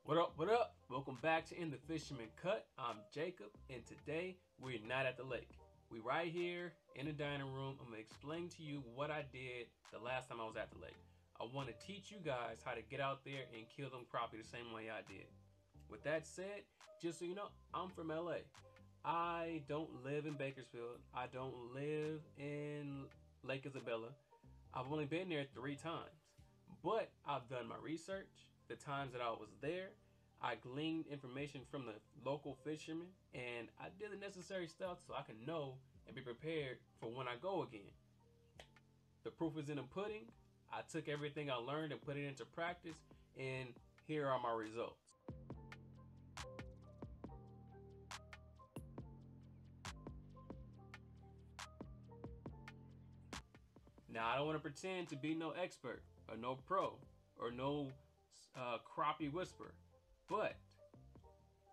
What up, what up? Welcome back to In the Fisherman Cut. I'm Jacob, and today we're not at the lake. We right here in the dining room. I'm gonna explain to you what I did the last time I was at the lake. I wanna teach you guys how to get out there and kill them crappie the same way I did. With that said, just so you know, I'm from LA. I don't live in Bakersfield. I don't live in Lake Isabella. I've only been there 3 times, but I've done my research. The times that I was there, I gleaned information from the local fishermen, and I did the necessary stuff so I can know and be prepared for when I go again. The proof is in the pudding. I took everything I learned and put it into practice, and here are my results. Now, I don't want to pretend to be no expert or no pro or no crappie whisperer, but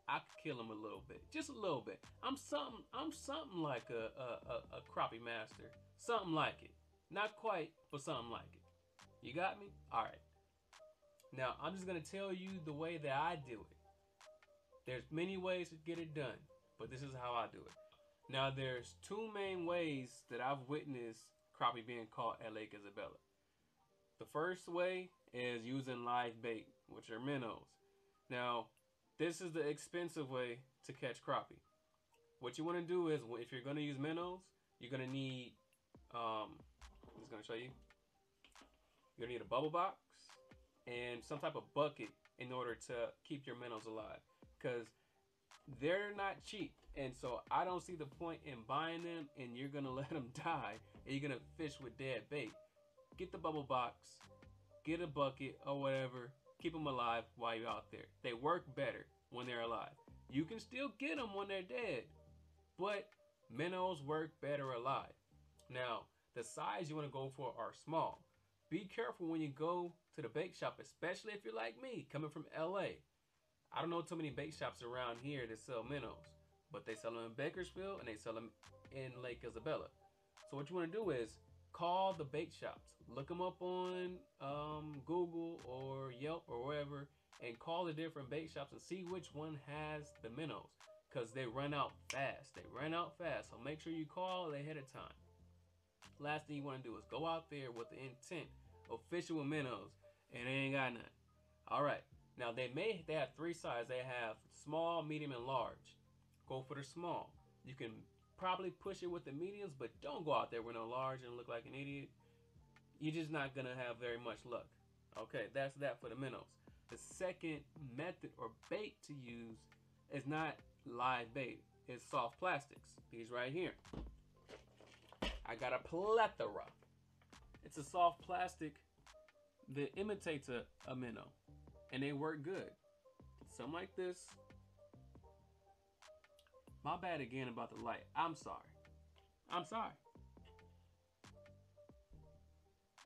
I could kill him a little bit, just a little bit. I'm something like a crappie master, something like it. Not quite, but something like it. You got me? All right. Now, I'm just gonna tell you the way that I do it. There's many ways to get it done, but this is how I do it. Now, there's 2 main ways that I've witnessed crappie being caught at Lake Isabella. The first way is using live bait, which are minnows. Now, this is the expensive way to catch crappie. What you want to do is, if you're going to use minnows, you're going to need, I'm just going to show you. You're going to need a bubble box and some type of bucket in order to keep your minnows alive, because they're not cheap. And so I don't see the point in buying them and you're going to let them die and you're going to fish with dead bait. Get the bubble box, get a bucket or whatever, keep them alive while you're out there. They work better when they're alive. You can still get them when they're dead, but minnows work better alive. Now, the size you want to go for are small. Be careful when you go to the bait shop, especially if you're like me, coming from LA. I don't know too many bait shops around here that sell minnows, but they sell them in Bakersfield and they sell them in Lake Isabella. So what you want to do is call the bait shops. Look them up on Google or Yelp or wherever, and call the different bait shops and see which one has the minnows, because they run out fast. They run out fast, so make sure you call ahead of time. Last thing you want to do is go out there with the intent of fishing with minnows, and they ain't got none. All right, now they have 3 sizes. They have small, medium, and large. Go for the small. You can probably push it with the mediums, but don't go out there with no large and look like an idiot. You're just not gonna have very much luck. Okay, that's that for the minnows. The second method or bait to use is not live bait. It's soft plastics. These right here. I got a plethora. It's a soft plastic that imitates a minnow, and they work good. Something like this. My bad again about the light. I'm sorry. I'm sorry.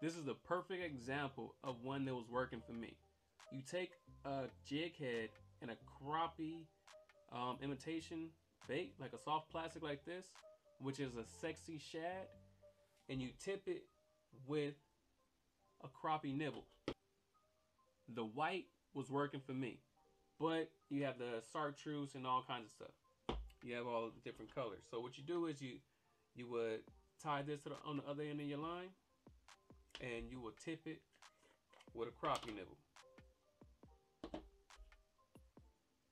This is the perfect example of one that was working for me. You take a jig head and a crappie imitation bait, like a soft plastic like this, which is a sexy shad, and you tip it with a crappie nibble. The white was working for me, but you have the chartreuse and all kinds of stuff. You have all the different colors. So what you do is you would tie this to on the other end of your line, and you will tip it with a crappie nibble.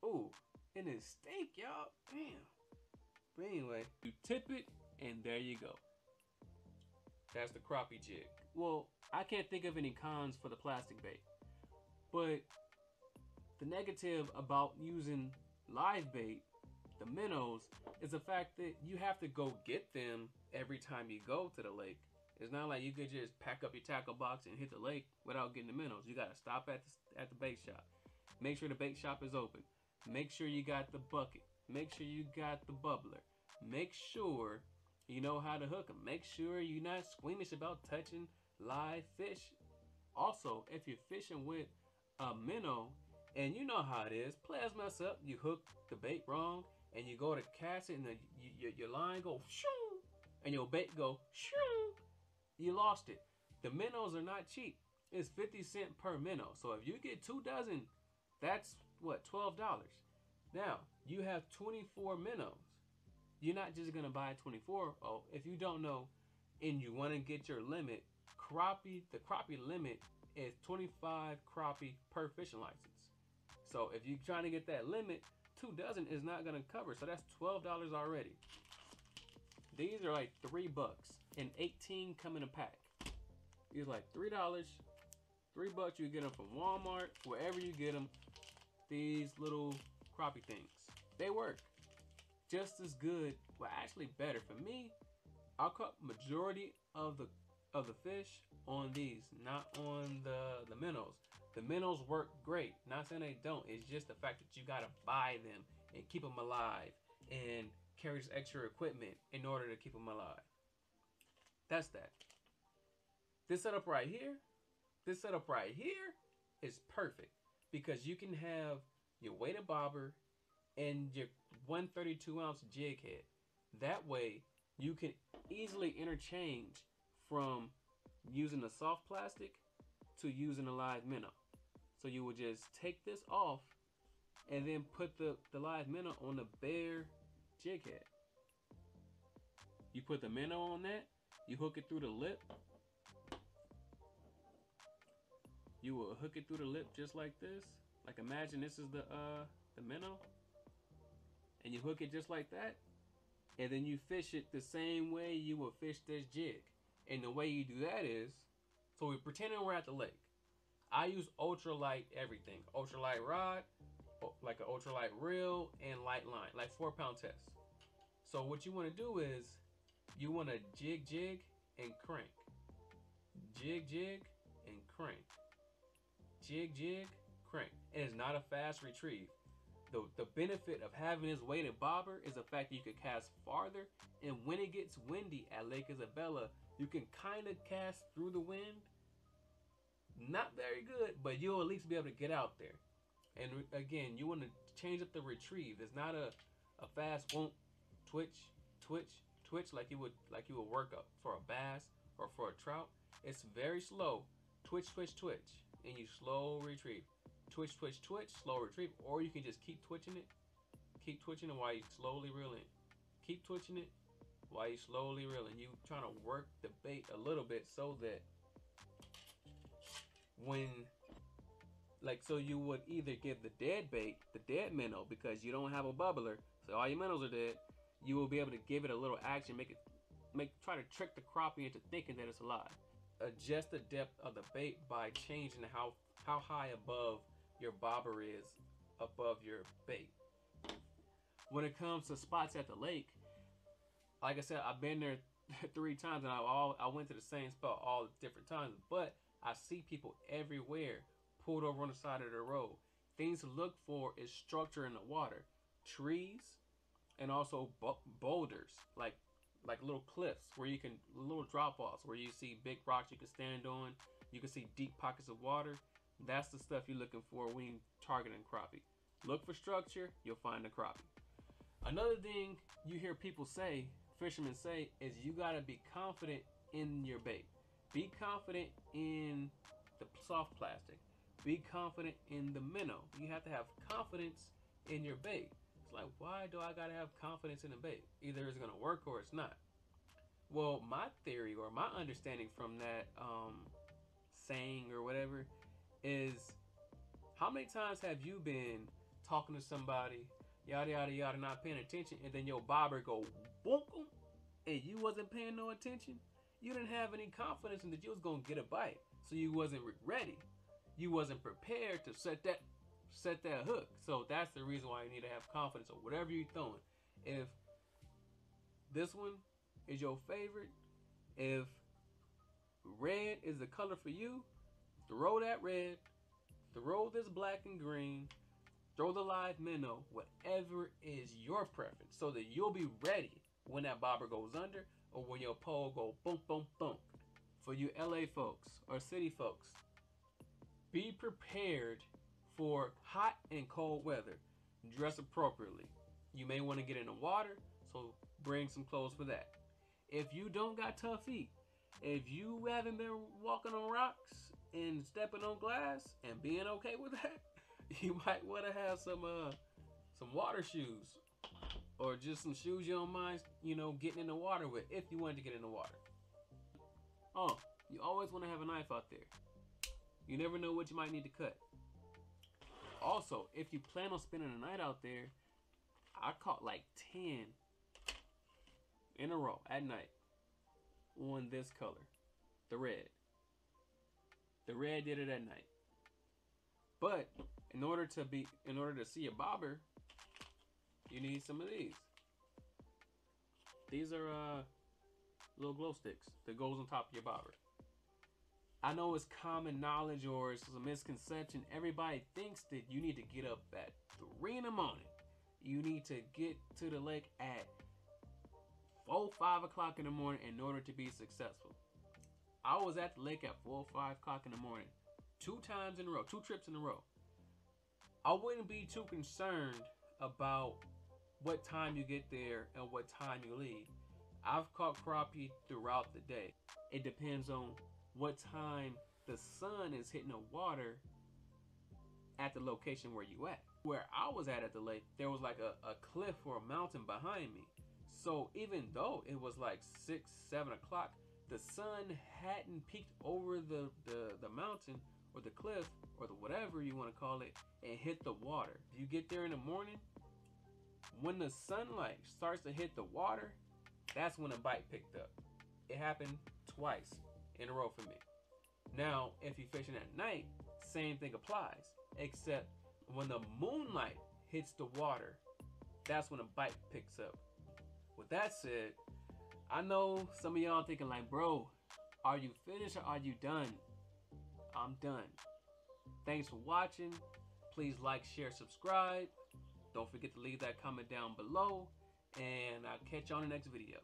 Ooh, and it stink, y'all. Damn. But anyway, you tip it, and there you go. That's the crappie jig. Well, I can't think of any cons for the plastic bait, but the negative about using live bait, the minnows, is the fact that you have to go get them every time you go to the lake. It's not like you could just pack up your tackle box and hit the lake without getting the minnows. You gotta stop at the bait shop. Make sure the bait shop is open. Make sure you got the bucket. Make sure you got the bubbler. Make sure you know how to hook them. Make sure you're not squeamish about touching live fish. Also, if you're fishing with a minnow, and you know how it is, players mess up. You hook the bait wrong, and you go to cast it, and your line go shoo, and your bait go shoo. You lost it. The minnows are not cheap. It's 50 cents per minnow. So if you get 2 dozen That's what, $12. Now, you have 24 minnows. You're not just gonna buy 24. Oh, if you don't know and you want to get your limit, the crappie limit is 25 crappie per fishing license. So if you're trying to get that limit, 2 dozen is not gonna cover. So that's $12 already. These are like $3, and 18 come in a pack. These are like $3. $3, you get them from Walmart, wherever you get them. These little crappie things, they work just as good. Well, actually better for me. I'll cut majority of the fish on these, not on the minnows. The minnows work great. Not saying they don't. It's just the fact that you gotta buy them and keep them alive and carry this extra equipment in order to keep them alive. That's that. This setup right here is perfect because you can have your weighted bobber and your 132-ounce jig head. That way, you can easily interchange from using a soft plastic to using a live minnow. So you would just take this off and then put the live minnow on the bare jig head. You put the minnow on that, you hook it through the lip. You will hook it through the lip just like this. Like imagine this is the minnow. And you hook it just like that. And then you fish it the same way you would fish this jig. And the way you do that is, so we're pretending we're at the lake. I use ultralight everything. Ultralight rod, like an ultralight reel, and light line, like 4-pound test. So what you want to do is, you want to jig and crank. Jig and crank. Jig, crank. And it's not a fast retrieve. The benefit of having this weighted bobber is the fact that you can cast farther, and when it gets windy at Lake Isabella, you can kind of cast through the wind. Not very good, but you'll at least be able to get out there. And again, you want to change up the retrieve. It's not a fast won't twitch like you would work up for a bass or for a trout. It's very slow. Twitch, and you slow retrieve. Twitch, slow retrieve, or you can just keep twitching it while you slowly reel in. Keep twitching it while you slowly reel in. You trying to work the bait a little bit so that so you would either give the dead bait, the dead minnow, because you don't have a bubbler, so all your minnows are dead. You will be able to give it a little action, try to trick the crappie into thinking that it's alive. Adjust the depth of the bait by changing how high above your bobber is above your bait. When it comes to spots at the lake, like I said, I've been there 3 times, and I went to the same spot all different times, but I see people everywhere pulled over on the side of the road. Things to look for is structure in the water, trees, and also boulders, like little cliffs where you can, little drop-offs where you see big rocks you can stand on. You can see deep pockets of water. That's the stuff you're looking for when you're targeting crappie. Look for structure, you'll find the crappie. Another thing you hear people say, fishermen say, is you gotta be confident in your bait. Be confident in the soft plastic. Be confident in the minnow. You have to have confidence in your bait. It's like, why do I gotta have confidence in the bait? Either it's gonna work or it's not. Well, my theory or my understanding from that saying or whatever is, how many times have you been talking to somebody, yada yada yada, not paying attention, and then your bobber go boom, and you wasn't paying no attention? You didn't have any confidence in that you was gonna get a bite, so you wasn't ready. You wasn't prepared to set that hook. So that's the reason why you need to have confidence or whatever you're throwing. If this one is your favorite, if red is the color for you, throw that red, throw this black and green, throw the live minnow, whatever is your preference, so that you'll be ready when that bobber goes under or when your pole go boom, boom, boom. For you LA folks or city folks, be prepared for hot and cold weather. Dress appropriately. You may want to get in the water, so bring some clothes for that. If you don't got tough feet, if you haven't been walking on rocks and stepping on glass and being okay with that, You might want to have some water shoes, or just some shoes you don't mind, getting in the water with, if you wanted to get in the water. Oh, you always want to have a knife out there. You never know what you might need to cut. Also, if you plan on spending the night out there, I caught like 10 in a row at night on this color, the red. The red did it at night. But in order to see a bobber, you need some of these. These are little glow sticks that goes on top of your bobber. I know it's common knowledge, or it's a misconception. Everybody thinks that you need to get up at 3 in the morning. You need to get to the lake at 4, 5 o'clock in the morning in order to be successful. I was at the lake at 4 or 5 o'clock in the morning, 2 times in a row, 2 trips in a row. I wouldn't be too concerned about what time you get there and what time you leave. I've caught crappie throughout the day. It depends on what time the sun is hitting the water at the location where you at. Where I was at the lake, there was like a cliff or a mountain behind me. So even though it was like 6, 7 o'clock, the sun hadn't peeked over the mountain or the cliff or the whatever you want to call it and hit the water. If you get there in the morning, when the sunlight starts to hit the water, that's when a bite picked up. It happened twice in a row for me. Now, if you're fishing at night, same thing applies, except when the moonlight hits the water, that's when a bite picks up. With that said, I know some of y'all thinking like, bro, are you finished or are you done? I'm done. Thanks for watching. Please like, share, subscribe. Don't forget to leave that comment down below, and I'll catch you on the next video.